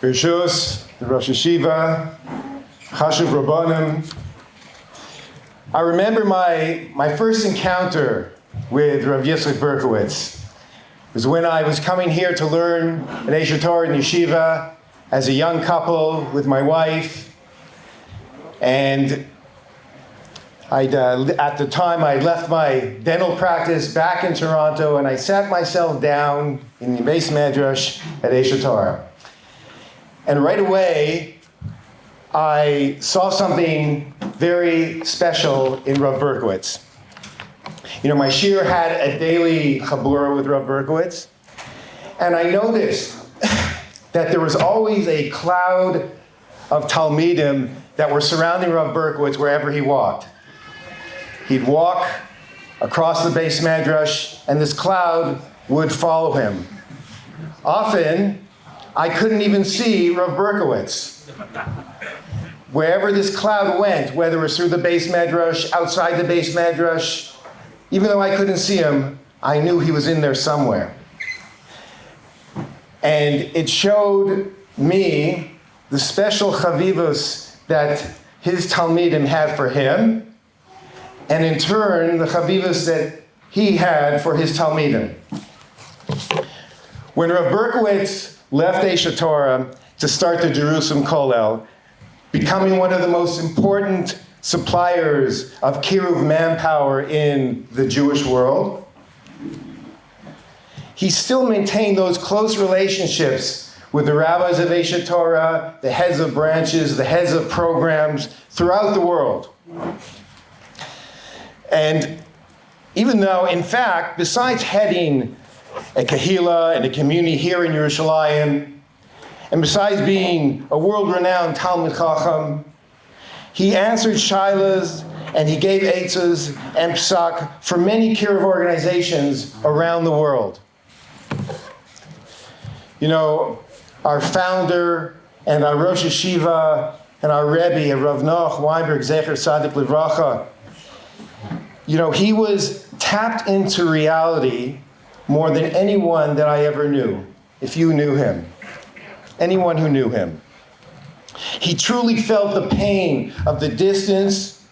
Berkovits, the Rosh HaYeshiva, Chashuv Rabbanim. I remember my first encounter with Rav Yitzchak Berkovits. It was when I was coming here to learn at Eish Torah and Yeshiva as a young couple with my wife. And at the time, I left my dental practice back in Toronto, and I sat myself down in the base medrash at Eish Torah. And right away, I saw something very special in Rav Berkovits. You know, my shir had a daily chabura with Rav Berkovits, and I noticed that there was always a cloud of talmidim that were surrounding Rav Berkovits wherever he walked. He'd walk across the base medrash, and this cloud would follow him. Often, I couldn't even see Rav Berkovits. Wherever this cloud went, whether it was through the base medrash, outside the base medrash, even though I couldn't see him, I knew he was in there somewhere. And it showed me the special chavivos that his talmidim had for him, and in turn, the chavivos that he had for his talmidim. When Rav Berkovits left Eish Torah to start the Jerusalem Kollel, becoming one of the most important suppliers of kiruv manpower in the Jewish world, he still maintained those close relationships with the rabbis of Eish Torah, the heads of branches, the heads of programs throughout the world. And even though, in fact, besides heading a kahila and a community here in Yerushalayim, and besides being a world-renowned Talmid Chacham, he answered shilas and he gave eitzos and psak for many kiruv organizations around the world. You know, our founder and our Rosh HaYeshiva and our Rebbe, Rav Noach Weinberg, Zecher Tzadik Livracha, you know, he was tapped into reality more than anyone that I ever knew, if you knew him. Anyone who knew him. He truly felt the pain of the distance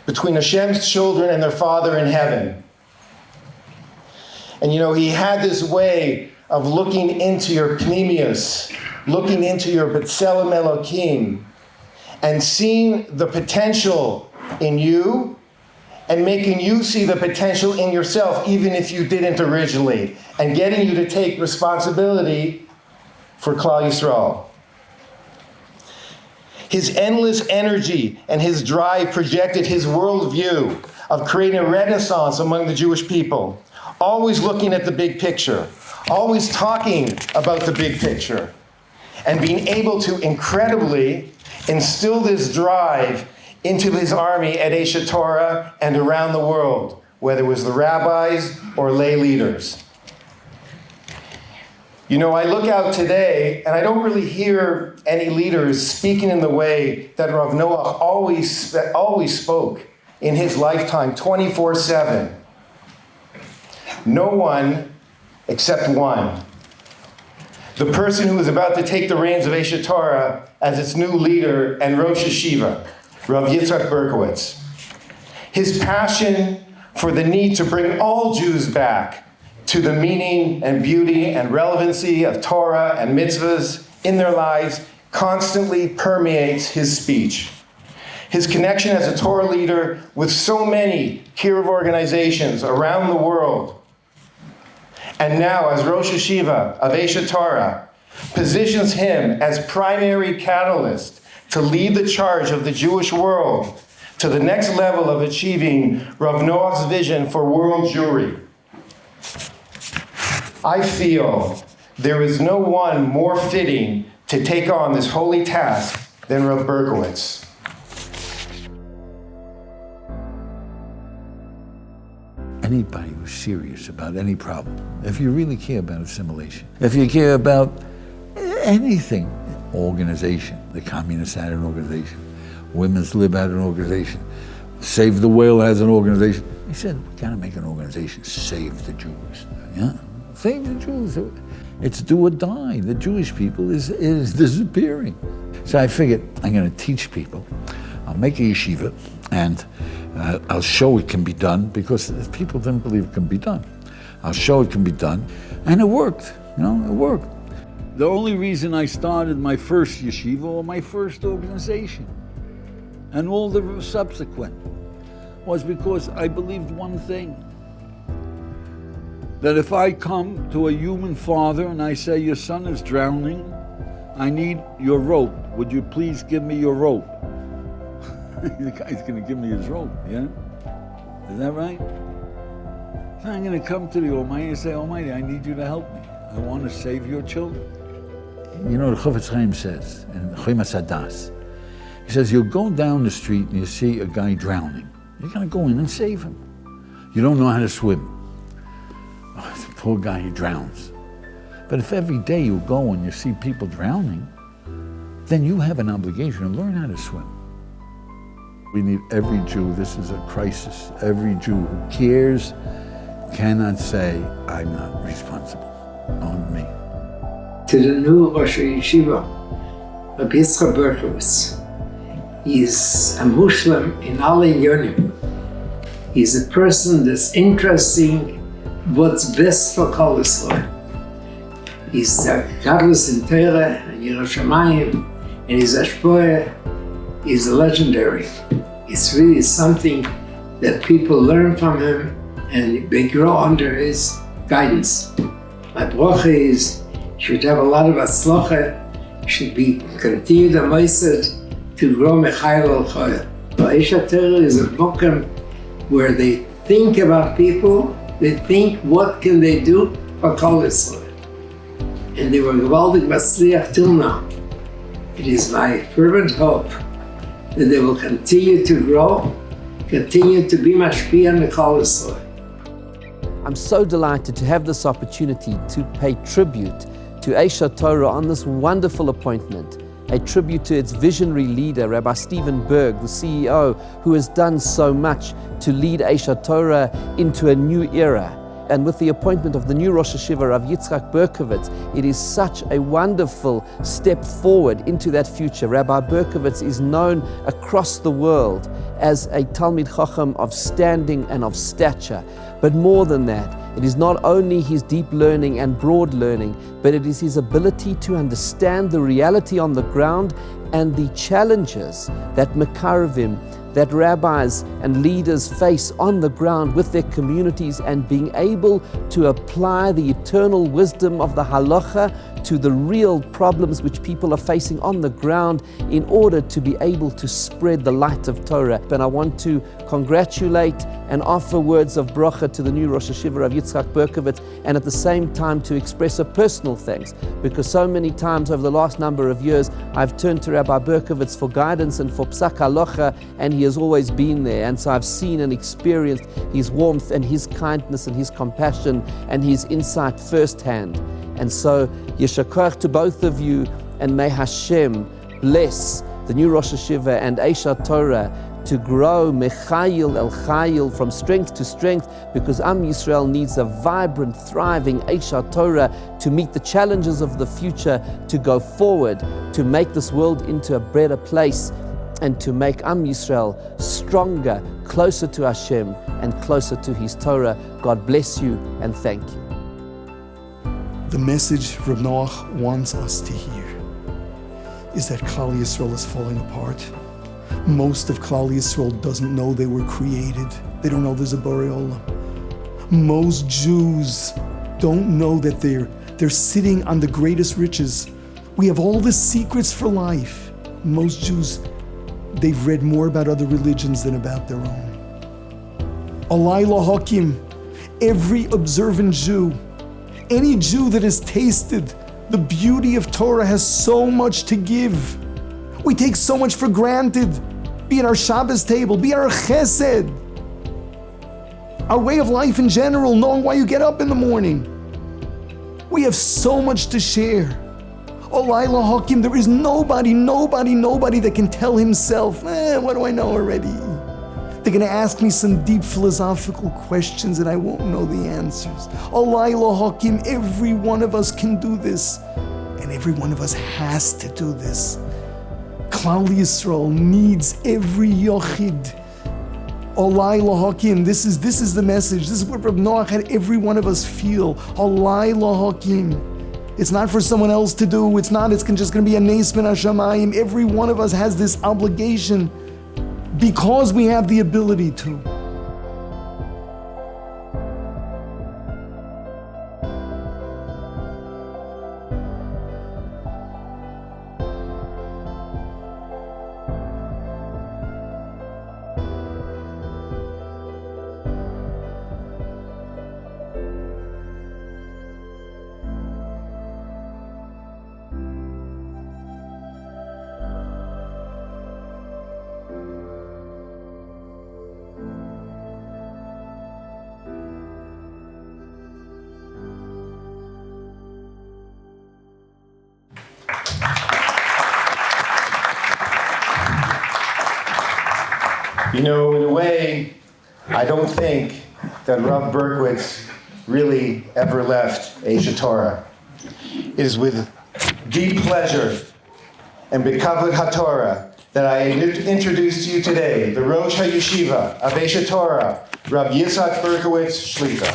between Hashem's children and their Father in heaven. And you know, he had this way of looking into your pnimius, looking into your B'Tselem Elokim, and seeing the potential in you, and making you see the potential in yourself, even if you didn't originally, and getting you to take responsibility for Klal Yisrael. His endless energy and his drive projected his worldview of creating a renaissance among the Jewish people, always looking at the big picture, always talking about the big picture, and being able to incredibly instill this drive into his army at Eish Torah and around the world, whether it was the rabbis or lay leaders. You know, I look out today and I don't really hear any leaders speaking in the way that Rav Noach always spoke in his lifetime, 24/7. No one except one. The person who was about to take the reins of Eish Torah as its new leader and Rosh HaYeshiva, Rav Yitzchak Berkovits. His passion for the need to bring all Jews back to the meaning and beauty and relevancy of Torah and mitzvahs in their lives constantly permeates his speech. His connection as a Torah leader with so many kiruv organizations around the world, and now as Rosh HaYeshiva of Eish Torah, positions him as primary catalyst to lead the charge of the Jewish world to the next level of achieving Rav Noach's vision for world Jewry. I feel there is no one more fitting to take on this holy task than Rav Berkovits. Anybody who's serious about any problem, if you really care about assimilation, if you care about anything, organization, the communists had an organization, Women's Lib had an organization, Save the Whale has an organization. He said, we gotta make an organization, save the Jews. Yeah, save the Jews. It's do or die. The Jewish people is disappearing. So I figured I'm going to teach people. I'll make a yeshiva, and I'll show it can be done, because people didn't believe it can be done. I'll show it can be done, and it worked. It worked. The only reason I started my first yeshiva or my first organization, and all the subsequent, was because I believed one thing. That if I come to a human father and I say, your son is drowning, I need your rope. Would you please give me your rope? The guy's going to give me his rope, yeah? Is that right? So I'm going to come to the Almighty and say, Almighty, I need you to help me. I want to save your children. You know, the Chofetz Chaim says, in Chomas Hadas, he says, you'll go down the street and you see a guy drowning. You're going to go in and save him. You don't know how to swim. Oh, the poor guy, he drowns. But if every day you go and you see people drowning, then you have an obligation to learn how to swim. We need every Jew, this is a crisis. Every Jew who cares cannot say, I'm not responsible, on me. To the new Rosh HaYeshiva, Rabbi Yitzchak Berkovits. He's a Muslim in all Yonim. He's a person that's interesting what's best for Kol Yisrael. He's a godless in Torah and Yerushalayim, and his Ashpoeh is legendary. It's really something that people learn from him and they grow under his guidance. My bracha is, should have a lot of atzlacha, should be continued a ma'aseh to grow mechayil al chayil. Aish HaTorah is a book where they think about people, they think what can they do for Kol Yisrael. And they were gewaldig matzliach till now. It is my fervent hope that they will continue to grow, continue to be mashpia on the Kol Yisrael. I'm so delighted to have this opportunity to pay tribute to Aish HaTorah on this wonderful appointment, a tribute to its visionary leader, Rabbi Stephen Berg, the CEO, who has done so much to lead Aish HaTorah into a new era. And with the appointment of the new Rosh HaYeshiva of Yitzchak Berkovits, it is such a wonderful step forward into that future. Rabbi Berkovits is known across the world as a Talmid Chacham of standing and of stature. But more than that, it is not only his deep learning and broad learning, but it is his ability to understand the reality on the ground and the challenges that Mekarvim, that rabbis and leaders face on the ground with their communities, and being able to apply the eternal wisdom of the halacha to the real problems which people are facing on the ground in order to be able to spread the light of Torah. And I want to congratulate and offer words of bracha to the new Rosh HaYeshiva of Yitzchak Berkovits, and at the same time to express a personal thanks, because so many times over the last number of years I've turned to Rabbi Berkovits for guidance and for psak halacha, and he has always been there. And so I've seen and experienced his warmth and his kindness and his compassion and his insight firsthand. And so Yeshar Koach to both of you, and may Hashem bless the new Rosh HaYeshiva and Aish HaTorah to grow mechayil el chayil, from strength to strength, because Am Yisrael needs a vibrant, thriving Aish HaTorah to meet the challenges of the future, to go forward, to make this world into a better place, and to make Am Yisrael stronger, closer to Hashem and closer to His Torah. God bless you and thank you. The message Reb Noach wants us to hear is that Klal Yisrael is falling apart. Most of Klal Yisrael doesn't know they were created. They don't know there's a Borei Olam. Most Jews don't know that they're sitting on the greatest riches. We have all the secrets for life. Most Jews, they've read more about other religions than about their own. Alai Lahakim, every observant Jew, any Jew that has tasted the beauty of Torah has so much to give. We take so much for granted, be it our Shabbos table, be it our chesed, our way of life in general, knowing why you get up in the morning. We have so much to share. Olai Lahakim, there is nobody that can tell himself, what do I know already? They're going to ask me some deep philosophical questions and I won't know the answers. Allah Hakim, every one of us can do this. And every one of us has to do this. Klal Yisrael needs every yochid. Allah Hakim, this is the message. This is what Reb Noach had every one of us feel. Allah Hakim. It's not for someone else to do. It's just going to be a nes min hashamayim. Every one of us has this obligation because we have the ability to. You know, in a way, I don't think that Rav Berkovits really ever left Asia Torah. It is with deep pleasure and Bekavod HaTorah that I introduce to you today the Rosh HaYeshiva of Asia Torah, Rav Yitzchak Berkovits Shlita.